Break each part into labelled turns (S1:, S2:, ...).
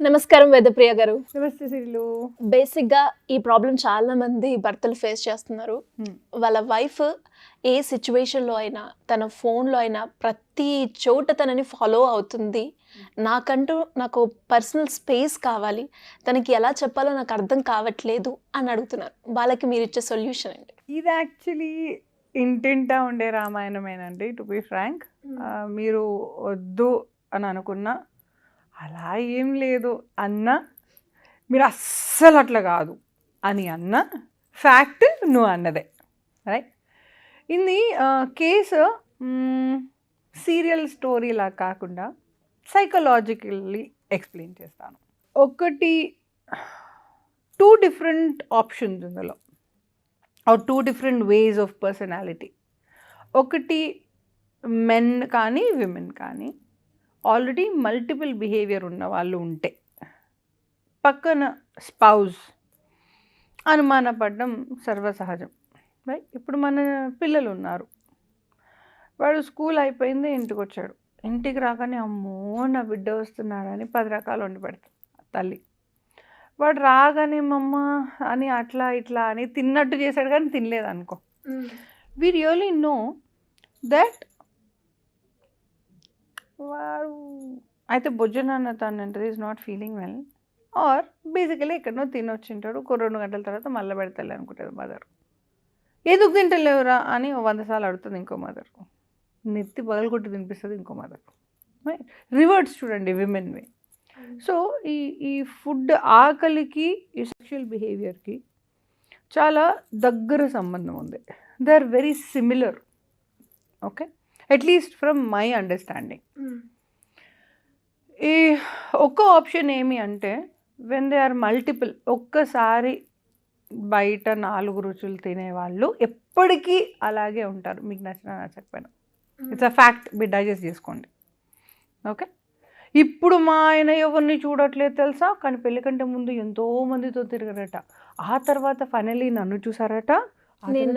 S1: నమస్కారం వేదప్రియ గారు.
S2: నమస్తే సిరిలు.
S1: బేసిక్గా ఈ ప్రాబ్లం చాలా మంది భర్తలు ఫేస్ చేస్తున్నారు. వాళ్ళ వైఫ్ ఏ సిచ్యువేషన్లో అయినా తన ఫోన్లో అయినా ప్రతి చోట తనని ఫాలో అవుతుంది. నాకు పర్సనల్ స్పేస్ కావాలి, తనకి ఎలా చెప్పాలో నాకు అర్థం కావట్లేదు అని అడుగుతున్నారు. వాళ్ళకి మీరు ఇచ్చే సొల్యూషన్ ఏంటి?
S2: ఇది యాక్చువల్లీ ఇంటింటా ఉండే రామాయణమేనండి. టు బి ఫ్రాంక్, మీరు వద్దు అని అనుకున్నా అలా ఏం లేదు అన్న, మీరు అస్సలు అట్లా కాదు అని అన్న ఫ్యాక్ట్ నువ్వు అన్నదే, రైట్? ఇది కేసు సీరియల్ స్టోరీలా కాకుండా సైకలాజికల్లీ ఎక్స్ప్లెయిన్ చేస్తాను. ఒకటి 2 డిఫరెంట్ ఆప్షన్స్ ఇందులో, or 2 different ways of personality. ఒకటి మెన్ కానీ విమెన్ కానీ ఆల్రెడీ మల్టిపుల్ బిహేవియర్ ఉన్న వాళ్ళు ఉంటే పక్కన స్పౌజ్ అనుమానపడడం సర్వసహజం, రైట్? ఇప్పుడు మన పిల్లలు ఉన్నారు, వాడు స్కూల్ అయిపోయింది, ఇంటికి వచ్చాడు. ఇంటికి రాగానే అమ్మో నా బిడ్డ వస్తున్నాడని 10 రకాలు వండి పెడతాం తల్లి. వాడు రాగానే మమ్మ అని అట్లా ఇట్లా అని తిన్నట్టు చేశాడు కానీ తినలేదు అనుకో. వి రియలీ నో దట్ వాడు అయితే భోజనాన్న తనంటే is not feeling well, or basically ఎక్కడనో తినొచ్చింటాడు. 2 గంటల తర్వాత మళ్ళీ పెడతలే అనుకుంటుంది మదర్. ఎందుకు తింటలేవురా అని 100 సార్లు అడుగుతుంది ఇంకో మదర్. నెత్తి పగలగొట్టి తినిపిస్తుంది ఇంకో మదర్. రివర్డ్స్ చూడండి విమెన్వి. సో ఈ ఫుడ్ ఆకలికి ఈ సెక్షువల్ బిహేవియర్కి చాలా దగ్గర సంబంధం ఉంది. They are very similar, okay, at least from my understanding. ఈ ఒక్క ఆప్షన్ ఏమి అంటే వెన్ దే ఆర్ మల్టిపుల్, ఒక్కసారి బయట 4 రుచులు తినేవాళ్ళు ఎప్పటికీ అలాగే ఉంటారు, మీకు నచ్చినా నచ్చకపోయినా. ఇట్స్ అ ఫ్యాక్ట్, మీరు డైజెస్ట్ చేసుకోండి, ఓకే? ఇప్పుడు మా ఆయన ఎవరిని చూడట్లేదు తెలుసా, కానీ పెళ్ళి కంటే ముందు ఎంతో మందితో తిరగరట, ఆ తర్వాత ఫైనల్లీ నన్ను చూసారట, నేను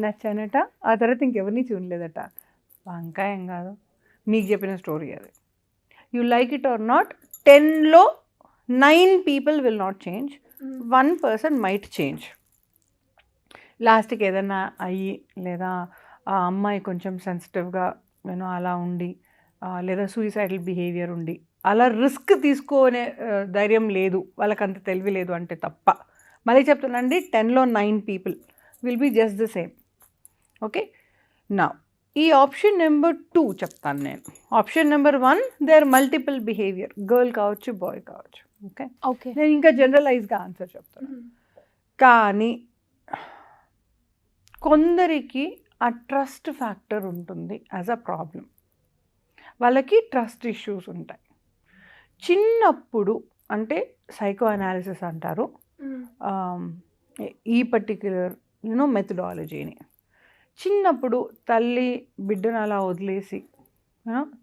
S2: నచ్చానట, ఆ తర్వాత ఇంకెవరిని చూడలేదట. వంకాయం కాదు, మీకు చెప్పిన స్టోరీ అది. You like it or not, 10లో 9 people will not change, 1 person might change. లాస్ట్కి ఏదైనా అయ్యి, లేదా ఆ అమ్మాయి కొంచెం సెన్సిటివ్గా అలా ఉండి, లేదా సూయిసైడల్ బిహేవియర్ ఉండి, అలా రిస్క్ తీసుకునే ధైర్యం లేదు, వాళ్ళకి అంత తెలివి లేదు అంటే తప్ప. మళ్ళీ చెప్తానండి, 10లో 9 people will be just the same, okay? నా ఈ ఆప్షన్ నెంబర్ 2 చెప్తాను నేను. Option number 1, they are multiple behaviour, girl కావచ్చు, బాయ్ కావచ్చు, ఓకే ఓకే. నేను ఇంకా జనరలైజ్గా ఆన్సర్ చెప్తాను. కానీ కొందరికి ఆ ట్రస్ట్ ఫ్యాక్టర్ ఉంటుంది యాజ్ అ ప్రాబ్లం. వాళ్ళకి ట్రస్ట్ ఇష్యూస్ ఉంటాయి. చిన్నప్పుడు అంటే సైకో అనాలిసిస్ అంటారు ఈ పర్టిక్యులర్ మెథడాలజీని. చిన్నప్పుడు తల్లి బిడ్డను అలా వదిలేసి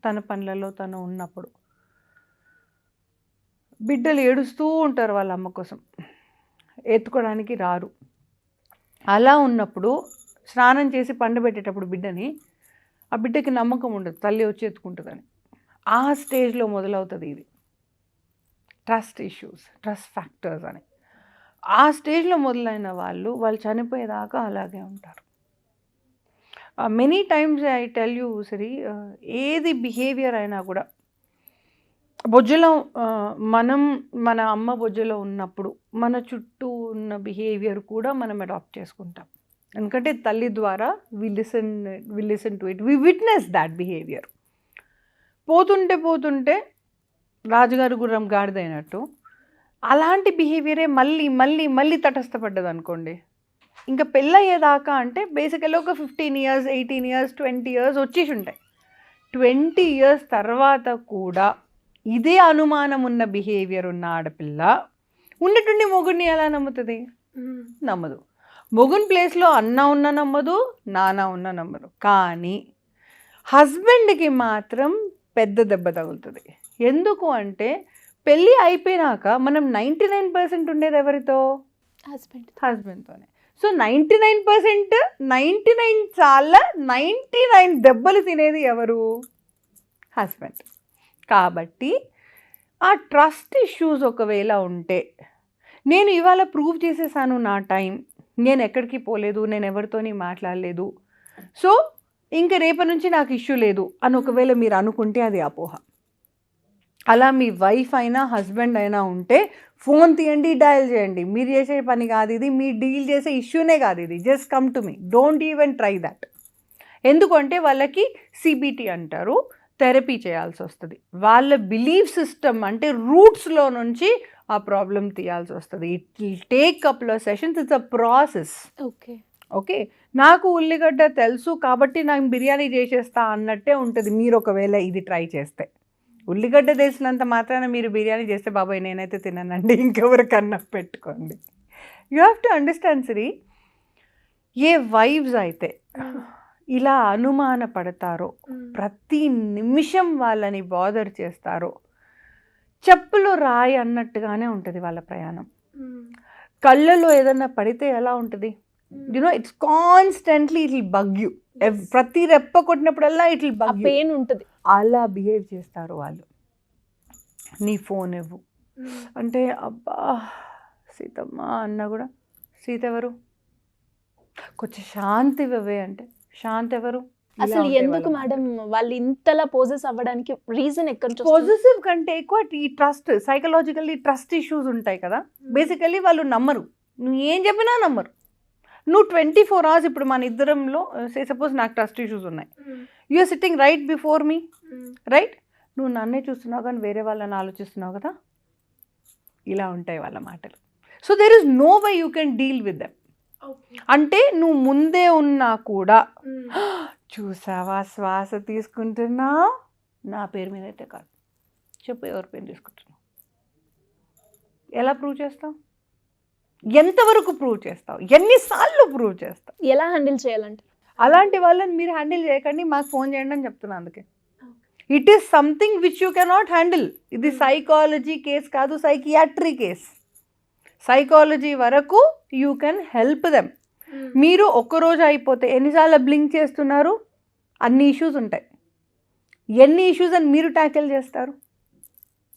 S2: తన పనులలో తను ఉన్నప్పుడు బిడ్డలు ఏడుస్తూ ఉంటారు వాళ్ళ అమ్మ కోసం, ఎత్తుకోవడానికి రారు. అలా ఉన్నప్పుడు స్నానం చేసి పండబెట్టేటప్పుడు బిడ్డని, ఆ బిడ్డకి నమ్మకం ఉండదు తల్లి వచ్చి ఎత్తుకుంటుందని. ఆ స్టేజ్లో మొదలవుతుంది ఇది ట్రస్ట్ ఇష్యూస్, ట్రస్ట్ ఫ్యాక్టర్స్ అని. ఆ స్టేజ్లో మొదలైన వాళ్ళు చనిపోయేదాకా అలాగే ఉంటారు. Many times I tell you సరి, ఏది బిహేవియర్ అయినా కూడా బొజ్జలో మన అమ్మ బొజ్జలో ఉన్నప్పుడు మన చుట్టూ ఉన్న బిహేవియర్ కూడా మనం అడాప్ట్ చేసుకుంటాం. ఎందుకంటే తల్లి ద్వారా we listen to it, we witness that behaviour. పోతుంటే రాజుగారు గుర్రం గాడిదైనట్టు అలాంటి బిహేవియరే మళ్ళీ మళ్ళీ మళ్ళీ తటస్థపడ్డది అనుకోండి, ఇంకా పెళ్ళయ్యేదాకా అంటే బేసికల్గా ఒక 15 years, 18 years, 20 years వచ్చేసి ఉంటాయి. 20 years తర్వాత కూడా ఇదే అనుమానం ఉన్న బిహేవియర్ ఉన్న ఆడపిల్ల ఉన్నట్టుండి మొగుడిని ఎలా నమ్ముతుంది? నమ్మదు. మొగుని ప్లేస్లో అన్న ఉన్న నమ్మదు, నాన్న ఉన్న నమ్మదు. కానీ హస్బెండ్కి మాత్రం పెద్ద దెబ్బ తగులుతుంది. ఎందుకు అంటే పెళ్ళి అయిపోయినాక మనం 99% ఉండేది ఎవరితో? హస్బెండ్తోనే. సో 99% 99 సార్ల 99 దెబ్బలు తినేది ఎవరు? హస్బెండ్. కాబట్టి ఆ ట్రస్ట్ ఇష్యూస్ ఒకవేళ ఉంటే, నేను ఇవాళ ప్రూవ్ చేసేసాను నా టైం, నేను ఎక్కడికి పోలేదు, నేను ఎవరితోని మాట్లాడలేదు, సో ఇంక రేపటి నుంచి నాకు ఇష్యూ లేదు అని ఒకవేళ మీరు అనుకుంటే అది అపోహ. అలా మీ వైఫ్ అయినా హస్బెండ్ అయినా ఉంటే ఫోన్ తీయండి, డయల్ చేయండి. మీరు చేసే పని కాదు ఇది, మీ డీల్ చేసే ఇష్యూనే కాదు ఇది. Just come to me, don't even try that. ఎందుకంటే వాళ్ళకి సిబిటి అంటారు, థెరపీ చేయాల్సి వస్తుంది. వాళ్ళ బిలీఫ్ సిస్టమ్ అంటే రూట్స్లో నుంచి ఆ ప్రాబ్లం తీయాల్సి వస్తుంది. It will take couple of sessions, it's a process. Okay, నాకు ఉల్లిగడ్డ తెలుసు కాబట్టి నాకు బిర్యానీ చేసేస్తా అన్నట్టే ఉంటుంది. మీరు ఒకవేళ ఇది ట్రై చేస్తే, ఉల్లిగడ్డ తెలిసినంత మాత్రాన మీరు బిర్యానీ చేస్తే బాబాయ్ నేనైతే తిననండి, ఇంకెవరికన్నా పెట్టుకోండి. You have to understand Siri, ఏ వైఫ్స్ అయితే ఇలా అనుమాన పడతారో, ప్రతి నిమిషం వాళ్ళని బాదర్ చేస్తారో, చెప్పులు రాయి అన్నట్టుగానే ఉంటుంది వాళ్ళ ప్రయాణం. కళ్ళలో ఏదన్నా పడితే ఎలా ఉంటుంది, it's constantly it will bug you. ప్రతి రెప్ప కొట్టినప్పుడల్లా ఇట్ విల్ బగ్,
S1: పెయిన్ ఉంటుంది.
S2: అలా బిహేవ్ చేస్తారు వాళ్ళు. నీ ఫోన్ ఇవ్వు అంటే, అబ్బా సీతమ్మ అన్న కూడా, సీత ఎవరు, కొంచెం శాంతి ఇవ్వవే అంటే, శాంతి ఎవరు.
S1: అసలు ఎందుకు మేడం వాళ్ళు ఇంతలా పోజెస్ అవ్వడానికి రీజన్ ఎక్కడి నుంచి?
S2: పాజిటివ్ కంటే ఎక్కువ ఈ ట్రస్ట్, సైకలాజికల్లీ ట్రస్ట్ ఇష్యూస్ ఉంటాయి కదా. బేసికల్లీ వాళ్ళు నమ్మరు, నువ్వు ఏం చెప్పినా నమ్మరు. నువ్వు 24 hours, ఇప్పుడు మన ఇద్దరంలో సపోజ్ నాకు ట్రస్ట్ ఇష్యూస్ ఉన్నాయి, you are sitting right before me, right, నువ్వు నన్నే చూస్తున్నావు కానీ వేరే వాళ్ళని ఆలోచిస్తున్నావు కదా, ఇలా ఉంటాయి వాళ్ళ మాటలు. So there is no way you can deal with them. అంటే నువ్వు ముందే ఉన్నా కూడా, చూసావా శ్వాస తీసుకుంటున్నావు, నా పేరు మీద అయితే కాదు, చెప్పు ఎవరి పేరు తీసుకుంటున్నావు, ఎలా ప్రూవ్ చేస్తావు, ఎంతవరకు ప్రూవ్ చేస్తావు, ఎన్నిసార్లు ప్రూవ్ చేస్తావు,
S1: ఎలా హ్యాండిల్ చేయాలంటే?
S2: అలాంటి వాళ్ళని మీరు హ్యాండిల్ చేయకండి, మాకు ఫోన్ చేయండి అని చెప్తున్నాను. అందుకే it is something which you cannot handle. ఇది సైకాలజీ కేస్ కాదు, సైకియాట్రీ కేస్. సైకాలజీ వరకు యూ కెన్ హెల్ప్ దెమ్. మీరు ఒక్కరోజు అయిపోతే ఎన్నిసార్లు బ్లింక్ చేస్తున్నారు, అన్ని ఇష్యూస్ ఉంటాయి. ఎన్ని ఇష్యూస్ అని మీరు ట్యాకిల్ చేస్తారు,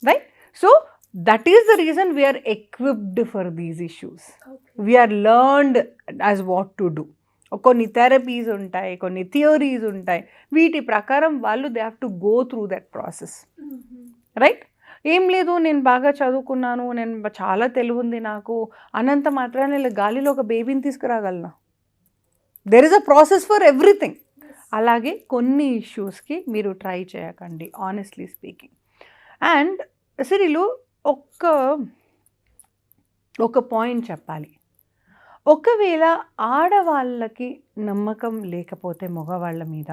S2: right? So that is the reason we are equipped for these issues. We are learned as what to do. కొన్ని థెరపీస్ ఉంటాయి, కొన్ని థియరీస్ ఉంటాయి, వీటి ప్రకారం వాళ్ళు they have to go through that process, right? ఏం లేదు నేను బాగా చదువుకున్నాను, నేను చాలా తెలివి ఉంది నాకు అనంత మాత్రాన గాలిలో ఒక బేబీని తీసుకురాగలనా? There is a process for everything. అలాగే కొన్ని ఇష్యూస్కి మీరు ట్రై చేయకండి, ఆనెస్ట్లీ స్పీకింగ్. అండ్ సిరిలు ఒక పాయింట్ చెప్పాలి. ఒకవేళ ఆడవాళ్ళకి నమ్మకం లేకపోతే మగవాళ్ళ మీద,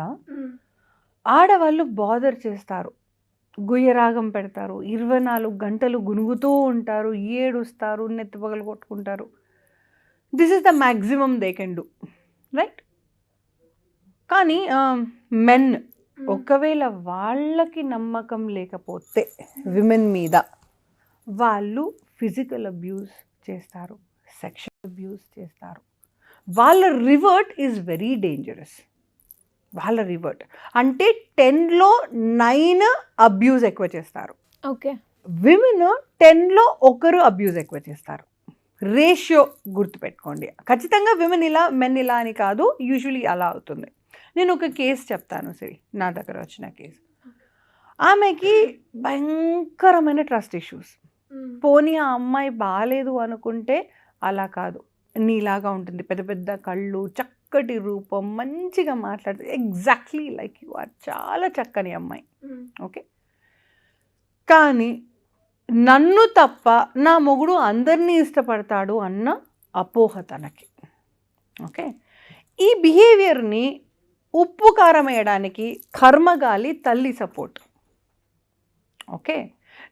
S2: ఆడవాళ్ళు బాదర్ చేస్తారు, గుయ్యరాగం పెడతారు, 24 గంటలు గునుగుతూ ఉంటారు, ఏడుస్తారు, నెత్తి పగలు కొట్టుకుంటారు. This is the maximum they can do, right? కానీ మెన్ ఒకవేళ వాళ్ళకి నమ్మకం లేకపోతే విమెన్ మీద, వాళ్ళు ఫిజికల్ అబ్యూస్ చేస్తారు, సెక్షువల్ అబ్యూస్ చేస్తారు. వాళ్ళ రివర్ట్ ఈజ్ వెరీ డేంజరస్. వాళ్ళ రివర్ట్ అంటే 10లో 9 అబ్యూస్ ఎక్కువ చేస్తారు.
S1: ఓకే,
S2: విమెన్ 10లో 1 అబ్యూస్ ఎక్కువ చేస్తారు. రేషియో గుర్తుపెట్టుకోండి. ఖచ్చితంగా విమెన్ ఇలా మెన్ ఇలా అని కాదు, యూజువలీ అలా అవుతుంది. నేను ఒక కేసు చెప్తాను సరే, నా దగ్గర వచ్చిన కేసు. ఆమెకి భయంకరమైన ట్రస్ట్ ఇష్యూస్. పోనీ ఆ అమ్మాయి బాగాలేదు అనుకుంటే అలా కాదు, నీలాగా ఉంటుంది, పెద్ద పెద్ద కళ్ళు, చక్కటి రూపం, మంచిగా మాట్లాడుతుంది, ఎగ్జాక్ట్లీ లైక్ యు ఆర్, చాలా చక్కని అమ్మాయి. ఓకే, కానీ నన్ను తప్ప నా మొగుడు అందరినీ ఇష్టపడతాడు అన్న అపోహ తనకి. ఓకే, ఈ బిహేవియర్ని ఉప్పు కారం వేయడానికి కర్మగాలి తల్లి సపోర్ట్. ఓకే,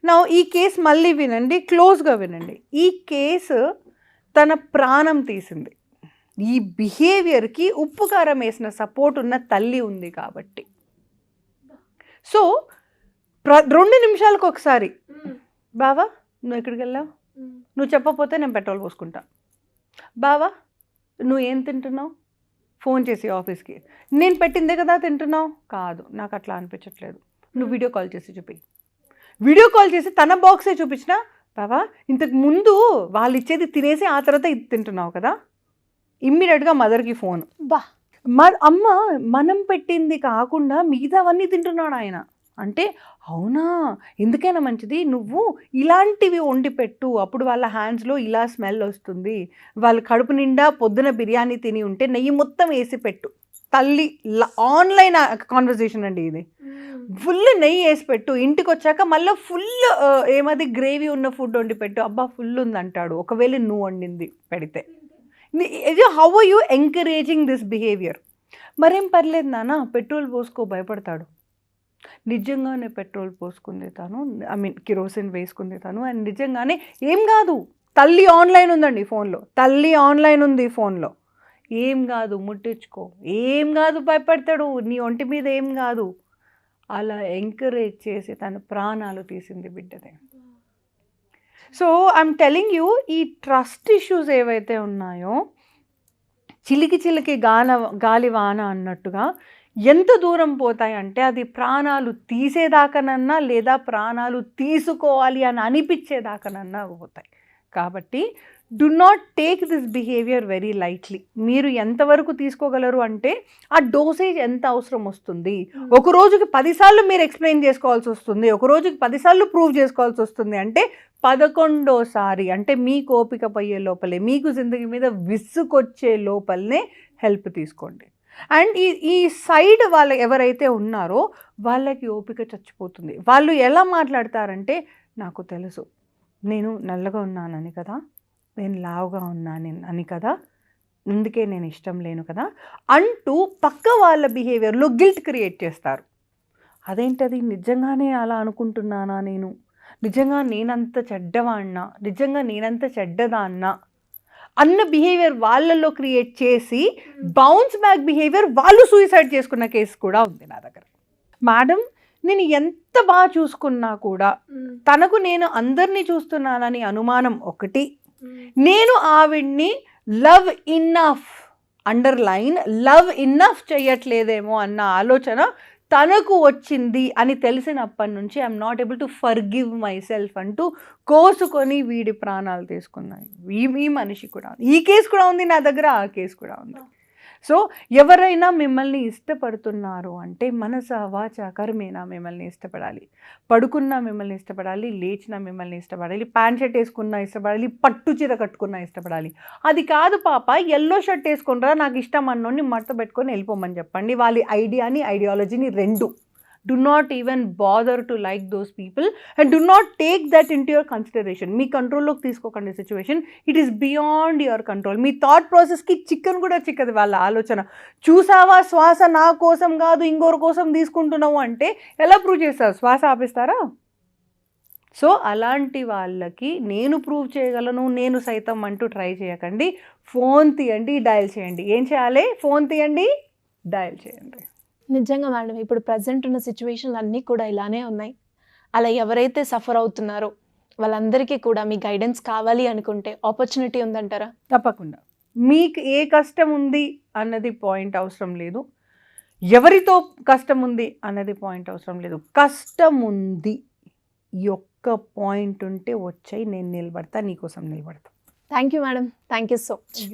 S2: నా ఈ కేసు మళ్ళీ వినండి, క్లోజ్గా వినండి. ఈ కేసు తన ప్రాణం తీసింది. ఈ బిహేవియర్కి ఉప్పు కారం వేసిన సపోర్ట్ ఉన్న తల్లి ఉంది కాబట్టి. సో 2 నిమిషాలకు ఒకసారి, బావా నువ్వు ఎక్కడికి వెళ్ళావు, నువ్వు చెప్పకపోతే నేను పెట్రోల్ పోసుకుంటా, బావా నువ్వు ఏం తింటున్నావు, ఫోన్ చేసి ఆఫీస్కి, నేను పెట్టిందే కదా తింటున్నావు, కాదు నాకు అట్లా అనిపించట్లేదు, నువ్వు వీడియో కాల్ చేసి చెప్పి, వీడియో కాల్ చేసి తన బాక్సే చూపించిన, బాబా ఇంతకు ముందు వాళ్ళు ఇచ్చేది తినేసి ఆ తర్వాత ఇది తింటున్నావు కదా, ఇమ్మీడియట్గా మదర్కి ఫోన్.
S1: బా
S2: అమ్మ మనం పెట్టింది కాకుండా మిగతావన్నీ తింటున్నాడు ఆయన అంటే, అవునా ఎందుకైనా మంచిది నువ్వు ఇలాంటివి వండి పెట్టు, అప్పుడు వాళ్ళ హ్యాండ్స్లో ఇలా స్మెల్ వస్తుంది, వాళ్ళ కడుపు నిండా పొద్దున బిర్యానీ తిని ఉంటే నెయ్యి మొత్తం వేసి పెట్టు, తల్లి ఆన్లైన్ కాన్వర్జేషన్ అండి ఇది, ఫుల్ నెయ్యి వేసి పెట్టు, ఇంటికి వచ్చాక మళ్ళీ ఫుల్ ఏమది గ్రేవీ ఉన్న ఫుడ్ వండి పెట్టు, అబ్బా ఫుల్ ఉంది అంటాడు ఒకవేళ నువ్వు వండింది పెడితే. How are you encouraging this behaviour? మరేం పర్లేదు నాన్న పెట్రోల్ పోసుకో భయపడతాడు. నిజంగానే పెట్రోల్ పోసుకుంది తను, ఐ మీన్ కిరోసిన్ వేసుకుంది తను, అండ్ నిజంగానే ఏం కాదు, తల్లి ఆన్లైన్ ఉందండి ఫోన్లో, తల్లి ఆన్లైన్ ఉంది ఫోన్లో, ఏం కాదు ముట్టించుకో, ఏం కాదు భయపడతాడు, నీ ఒంటి మీద ఏం కాదు, అలా ఎంకరేజ్ చేసి తన ప్రాణాలు తీసింది బిడ్డదే. సో ఐఎమ్ టెలింగ్ యూ, ఈ ట్రస్ట్ ఇష్యూస్ ఏవైతే ఉన్నాయో చిలికి చిలికి గాలి వాన అన్నట్టుగా ఎంత దూరం పోతాయి అంటే అది ప్రాణాలు తీసేదాకనన్నా లేదా ప్రాణాలు తీసుకోవాలి అని అనిపించేదాకనన్నా పోతాయి. కాబట్టి do not take this behaviour very lightly. మీరు ఎంతవరకు తీసుకోగలరు అంటే ఆ డోసేజ్ ఎంత అవసరం వస్తుంది, ఒక రోజుకి 10 సార్లు మీరు ఎక్స్ప్లెయిన్ చేసుకోవాల్సి వస్తుంది, ఒక రోజుకి 10 సార్లు ప్రూవ్ చేసుకోవాల్సి వస్తుంది అంటే 11వ సారి అంటే మీకు ఓపిక పోయే లోపలే, మీకు జిందగీ మీద విసుకొచ్చే లోపలనే హెల్ప్ తీసుకోండి. అండ్ ఈ సైడ్ వాళ్ళు ఎవరైతే ఉన్నారో వాళ్ళకి ఓపిక చచ్చిపోతుంది. వాళ్ళు ఎలా మాట్లాడతారంటే, నాకు తెలుసు నేను నల్లగా ఉన్నానని కదా, నేను లావుగా ఉన్నాను అని కదా, అందుకే నేను ఇష్టం లేను కదా అంటూ పక్క వాళ్ళ బిహేవియర్లో గిల్ట్ క్రియేట్ చేస్తారు. అదేంటది, నిజంగానే అలా అనుకుంటున్నానా నేను, నిజంగా నేనంత చెడ్డవాణ్ణా, నిజంగా నేనంత చెడ్డదాన్నా అన్న బిహేవియర్ వాళ్ళల్లో క్రియేట్ చేసి బౌన్స్ బ్యాక్ బిహేవియర్ వాళ్ళు సూసైడ్ చేసుకున్న కేసు కూడా ఉంది నా దగ్గర. మేడం నేను ఎంత బాగా చూసుకున్నా కూడా తనకు నేను అందరినీ చూస్తున్నానని అనుమానం ఒకటి, నేను ఆవిడ్ని love enough underline love enough చేయట్లేదేమో అన్న ఆలోచన తనకు వచ్చింది అని తెలిసినప్పటి నుంచి I'm not able to forgive myself అంటూ కోసుకొని వీడి ప్రాణాలు తీసుకున్నాయి. ఈ మనిషి కూడా, ఈ కేసు కూడా ఉంది నా దగ్గర, ఆ కేసు కూడా ఉంది. సో ఎవరైనా మిమ్మల్ని ఇష్టపడుతున్నారు అంటే మనస వాచ కర్మేనా మిమ్మల్ని ఇష్టపడాలి, పడుకున్నా మిమ్మల్ని ఇష్టపడాలి, లేచినా మిమ్మల్ని ఇష్టపడాలి, ప్యాంట్ షర్ట్ వేసుకున్నా ఇష్టపడాలి, పట్టు చీర కట్టుకున్నా ఇష్టపడాలి. అది కాదు పాప ఎల్లో షర్ట్ వేసుకున్నారా నాకు ఇష్టం అన్నోడిని మడత పెట్టుకొని వెళ్ళిపోమని చెప్పండి. వాళ్ళ ఐడియాని ఐడియాలజీని రెండు. Do not even bother to like those people and do not take that into your consideration. మీ కంట్రోల్లోకి తీసుకోకండి situation, it is beyond your control. మీ థాట్ ప్రాసెస్కి చికెన్ కూడా చిక్కదు వాళ్ళ ఆలోచన. చూసావా శ్వాస నా కోసం కాదు ఇంకోరి కోసం తీసుకుంటున్నావు అంటే ఎలా ప్రూవ్ చేస్తారు, శ్వాస ఆపిస్తారా? సో అలాంటి వాళ్ళకి నేను ప్రూవ్ చేయగలను నేను సైతం అంటూ ట్రై చేయకండి. ఫోన్ తీయండి, డయల్ చేయండి. ఏం చేయాలి? ఫోన్ తీయండి, డయల్ చేయండి.
S1: నిజంగా మేడం, ఇప్పుడు ప్రజెంట్ ఉన్న సిచ్యువేషన్లు అన్నీ కూడా ఇలానే ఉన్నాయి. అలా ఎవరైతే సఫర్ అవుతున్నారో వాళ్ళందరికీ కూడా మీ గైడెన్స్ కావాలి అనుకుంటే ఆపర్చునిటీ ఉందంటారా?
S2: తప్పకుండా. మీకు ఏ కష్టం ఉంది అన్నది పాయింట్ అవసరం లేదు, ఎవరితో కష్టం ఉంది అన్నది పాయింట్ అవసరం లేదు. కష్టం ఉంది ఈ ఒక్క పాయింట్ ఉంటే వచ్చాయి, నేను నిలబడతా, నీకోసం నిలబడతా.
S1: Thank you madam, thank you so much.